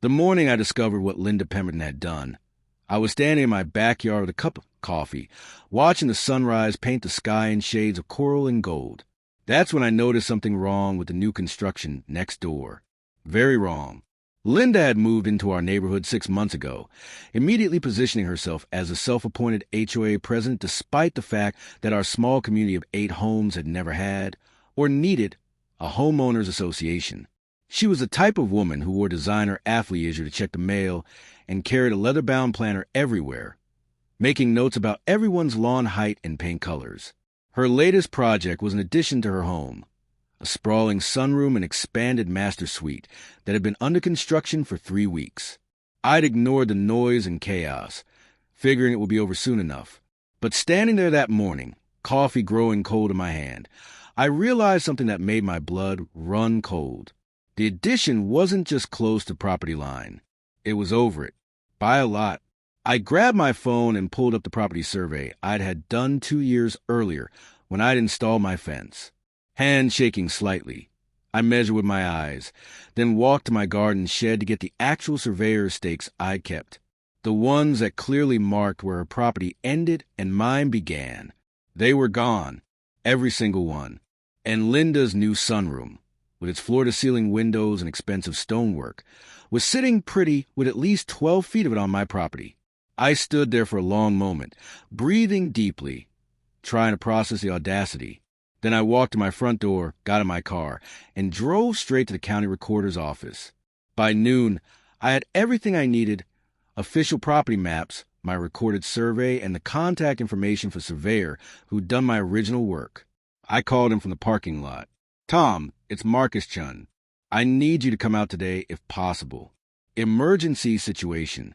The morning I discovered what Linda Pemberton had done, I was standing in my backyard with a cup of coffee, watching the sunrise paint the sky in shades of coral and gold. That's when I noticed something wrong with the new construction next door. Very wrong. Linda had moved into our neighborhood 6 months ago, immediately positioning herself as a self-appointed HOA president despite the fact that our small community of 8 homes had never had or needed a homeowners association. She was the type of woman who wore designer athleisure to check the mail and carried a leather-bound planner everywhere, making notes about everyone's lawn height and paint colors. Her latest project was an addition to her home, a sprawling sunroom and expanded master suite that had been under construction for 3 weeks. I'd ignored the noise and chaos, figuring it would be over soon enough. But standing there that morning, coffee growing cold in my hand, I realized something that made my blood run cold. The addition wasn't just close to property line. It was over it, by a lot. I grabbed my phone and pulled up the property survey I'd had done 2 years earlier when I'd installed my fence. Hand shaking slightly, I measured with my eyes, then walked to my garden shed to get the actual surveyor stakes I'd kept, the ones that clearly marked where her property ended and mine began. They were gone, every single one. And Linda's new sunroom, with its floor-to-ceiling windows and expensive stonework, was sitting pretty with at least 12 feet of it on my property. I stood there for a long moment, breathing deeply, trying to process the audacity. Then I walked to my front door, got in my car, and drove straight to the county recorder's office. By noon, I had everything I needed: official property maps, my recorded survey, and the contact information for Surveyor, who'd done my original work. I called him from the parking lot. "Tom, it's Marcus Chun. I need you to come out today if possible. Emergency situation."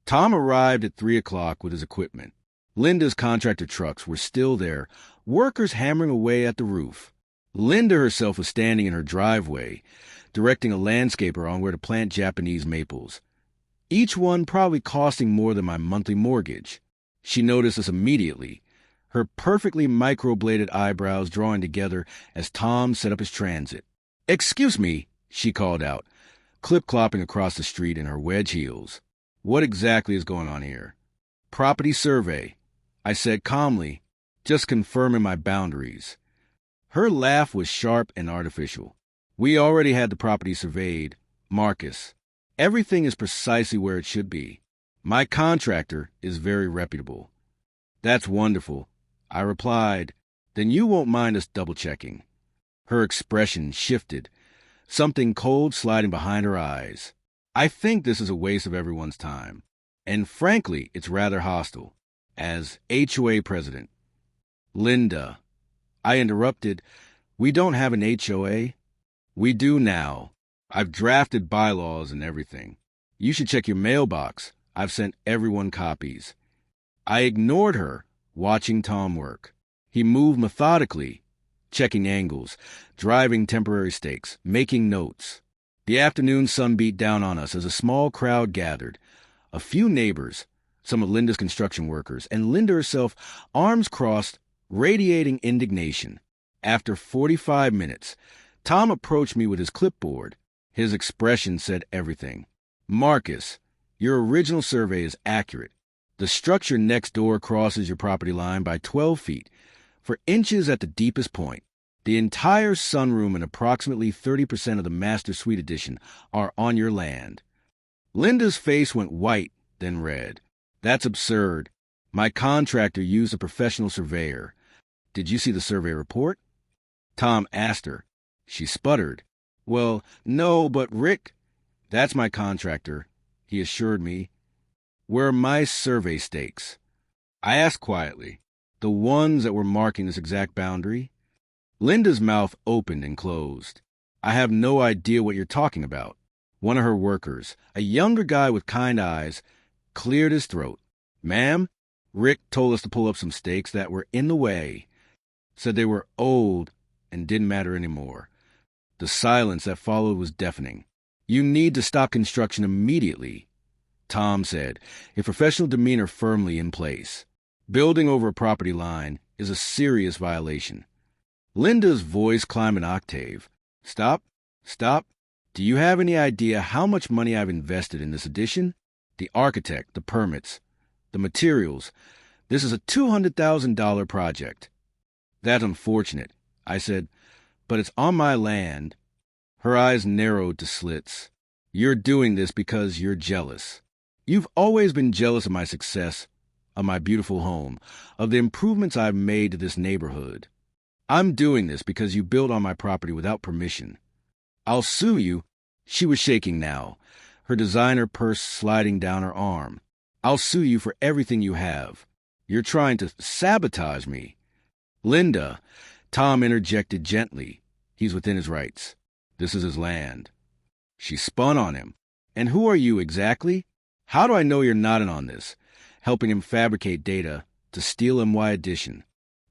Tom arrived at 3 o'clock with his equipment. Linda's contractor trucks were still there, workers hammering away at the roof. Linda herself was standing in her driveway, directing a landscaper on where to plant Japanese maples, each one probably costing more than my monthly mortgage. She noticed us immediately, her perfectly microbladed eyebrows drawing together as Tom set up his transit. "Excuse me," she called out, clip-clopping across the street in her wedge heels. "What exactly is going on here?" "Property survey," I said calmly, just confirming my boundaries. Her laugh was sharp and artificial. "We already had the property surveyed, Marcus. Everything is precisely where it should be. My contractor is very reputable." "That's wonderful," I replied. "Then you won't mind us double-checking." Her expression shifted, something cold sliding behind her eyes. "I think this is a waste of everyone's time. And frankly, it's rather hostile. As HOA president." "Linda," I interrupted, "we don't have an HOA." "We do now. I've drafted bylaws and everything. You should check your mailbox. I've sent everyone copies." I ignored her, watching Tom work. He moved methodically, checking angles, driving temporary stakes, making notes. The afternoon sun beat down on us as a small crowd gathered. A few neighbors, some of Linda's construction workers, and Linda herself, arms crossed, radiating indignation. After 45 minutes, Tom approached me with his clipboard. His expression said everything. "Marcus, your original survey is accurate. The structure next door crosses your property line by 12 feet, for inches at the deepest point. The entire sunroom and approximately 30% of the master suite addition are on your land." Linda's face went white, then red. "That's absurd. My contractor used a professional surveyor. Did you see the survey report?" Tom asked her. She sputtered. "Well, no, but Rick—" "That's my contractor," he assured me. "Where are my survey stakes?" I asked quietly. "The ones that were marking this exact boundary?" Linda's mouth opened and closed. "I have no idea what you're talking about." One of her workers, a younger guy with kind eyes, cleared his throat. "Ma'am, Rick told us to pull up some stakes that were in the way. Said they were old and didn't matter anymore." The silence that followed was deafening. "You need to stop construction immediately," Tom said, his professional demeanor firmly in place. "Building over a property line is a serious violation." Linda's voice climbed an octave. "Stop, stop, Do you have any idea how much money I've invested in this addition? The architect, the permits, the materials. This is a $200,000 project. That's unfortunate, I said, but it's on my land. Her eyes narrowed to slits. You're doing this because you're jealous. You've always been jealous of my success, of my beautiful home, of the improvements I've made to this neighborhood. I'm doing this because you built on my property without permission. I'll sue you. She was shaking now, her designer purse sliding down her arm. I'll sue you for everything you have. You're trying to sabotage me. Linda, Tom interjected gently. He's within his rights. This is his land. She spun on him. And who are you exactly? How do I know you're not in on this? Helping him fabricate data to steal MY Edition.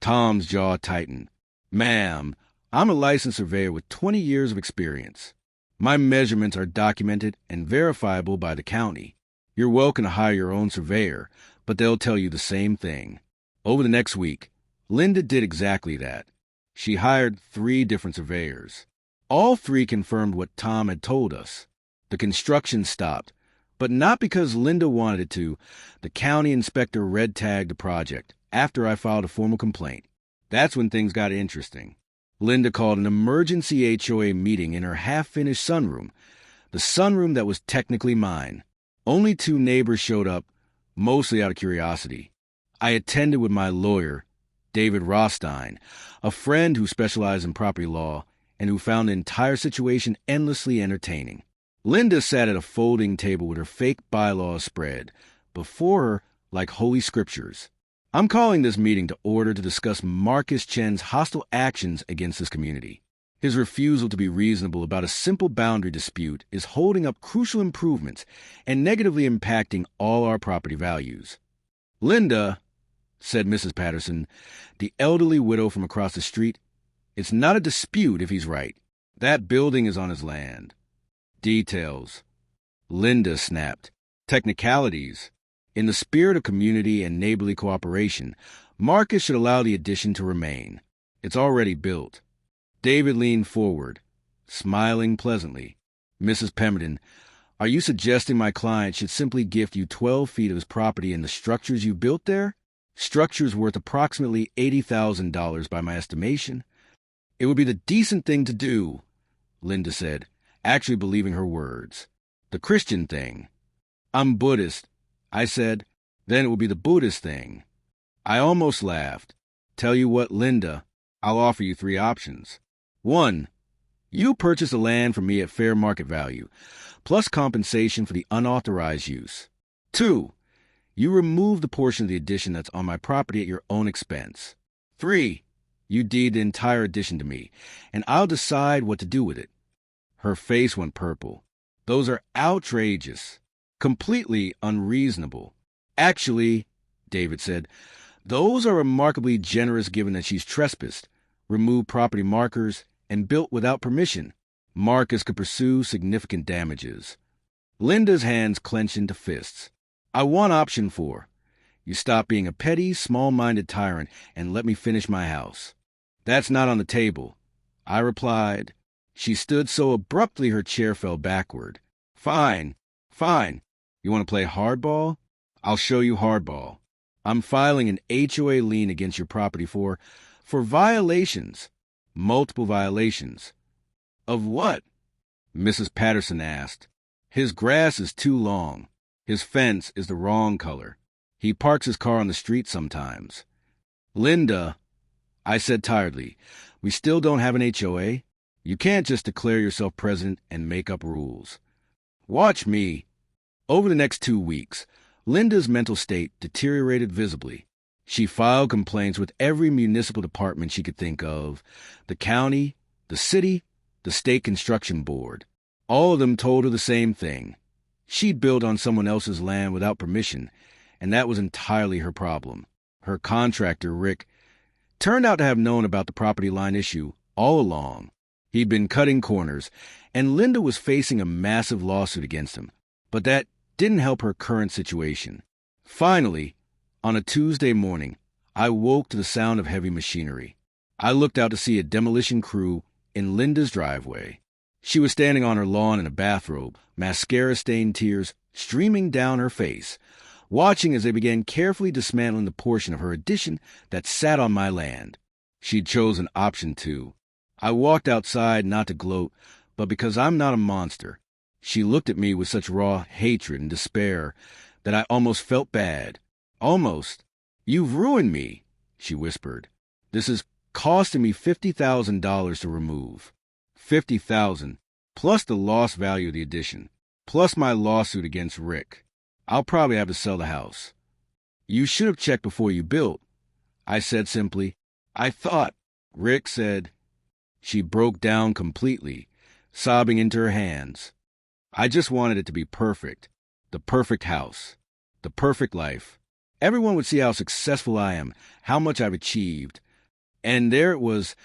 Tom's jaw tightened. Ma'am, I'm a licensed surveyor with 20 years of experience. My measurements are documented and verifiable by the county. You're welcome to hire your own surveyor, but they'll tell you the same thing. Over the next week, Linda did exactly that. She hired 3 different surveyors. All 3 confirmed what Tom had told us. The construction stopped, but not because Linda wanted it to. The county inspector red-tagged the project after I filed a formal complaint. That's when things got interesting. Linda called an emergency HOA meeting in her half-finished sunroom, the sunroom that was technically mine. Only 2 neighbors showed up, mostly out of curiosity. I attended with my lawyer, David Rothstein, a friend who specialized in property law and who found the entire situation endlessly entertaining. Linda sat at a folding table with her fake bylaws spread before her like holy scriptures. I'm calling this meeting to order to discuss Marcus Chen's hostile actions against this community. His refusal to be reasonable about a simple boundary dispute is holding up crucial improvements and negatively impacting all our property values. Linda, said Mrs. Patterson, the elderly widow from across the street, it's not a dispute if he's right. That building is on his land. Details. Linda snapped. Technicalities. In the spirit of community and neighborly cooperation, Marcus should allow the addition to remain. It's already built. David leaned forward, smiling pleasantly. Mrs. Pemberton, are you suggesting my client should simply gift you 12 feet of his property and the structures you built there? Structures worth approximately $80,000 by my estimation. It would be the decent thing to do, Linda said, actually believing her words. The Christian thing. I'm Buddhist, I said. Then it would be the Buddhist thing. I almost laughed. Tell you what, Linda, I'll offer you 3 options. 1. You purchase the land from me at fair market value, plus compensation for the unauthorized use. 2. You remove the portion of the addition that's on my property at your own expense. 3. You deed the entire addition to me, and I'll decide what to do with it. Her face went purple. Those are outrageous. Completely unreasonable. Actually, David said, those are remarkably generous given that she's trespassed, removed property markers, and built without permission. Marcus could pursue significant damages. Linda's hands clenched into fists. I want option 4. You stop being a petty, small-minded tyrant and let me finish my house. That's not on the table, I replied. She stood so abruptly her chair fell backward. Fine. You want to play hardball? I'll show you hardball. I'm filing an HOA lien against your property for violations. Multiple violations. Of what? Mrs. Patterson asked. His grass is too long. His fence is the wrong color. He parks his car on the street sometimes. Linda, I said tiredly, we still don't have an HOA. You can't just declare yourself president and make up rules. Watch me. Over the next 2 weeks, Linda's mental state deteriorated visibly. She filed complaints with every municipal department she could think of, the county, the city, the state construction board. All of them told her the same thing. She'd built on someone else's land without permission, and that was entirely her problem. Her contractor, Rick, turned out to have known about the property line issue all along. He'd been cutting corners, and Linda was facing a massive lawsuit against him. But that didn't help her current situation. Finally, on a Tuesday morning, I woke to the sound of heavy machinery. I looked out to see a demolition crew in Linda's driveway. She was standing on her lawn in a bathrobe, mascara-stained tears streaming down her face, watching as they began carefully dismantling the portion of her addition that sat on my land. She'd chosen option 2. I walked outside not to gloat, but because I'm not a monster. She looked at me with such raw hatred and despair that I almost felt bad. Almost. "You've ruined me," she whispered. "This is costing me $50,000 to remove. $50,000, plus the lost value of the addition, plus my lawsuit against Rick. I'll probably have to sell the house." "You should have checked before you built," I said simply. "I thought," Rick said. She broke down completely, sobbing into her hands. "I just wanted it to be perfect. The perfect house. The perfect life. Everyone would see how successful I am, how much I've achieved. And there it was,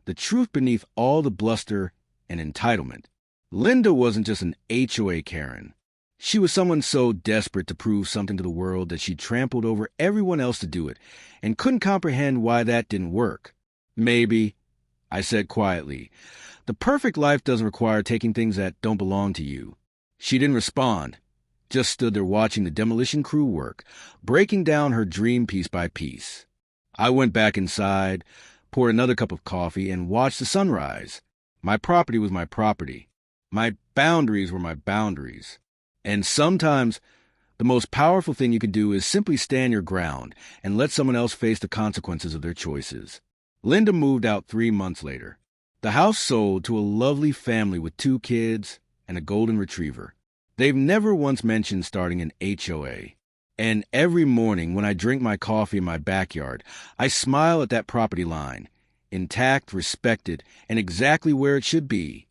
the truth beneath all the bluster and entitlement. Linda wasn't just an HOA Karen. She was someone so desperate to prove something to the world that she trampled over everyone else to do it, and couldn't comprehend why that didn't work. "Maybe," I said quietly. "The perfect life doesn't require taking things that don't belong to you." She didn't respond, just stood there watching the demolition crew work, breaking down her dream piece by piece. I went back inside, poured another cup of coffee, and watched the sunrise. My property was my property. My boundaries were my boundaries. And sometimes the most powerful thing you can do is simply stand your ground and let someone else face the consequences of their choices. Linda moved out 3 months later. The house sold to a lovely family with 2 kids and a golden retriever. They've never once mentioned starting an HOA. And every morning when I drink my coffee in my backyard, I smile at that property line, intact, respected, and exactly where it should be.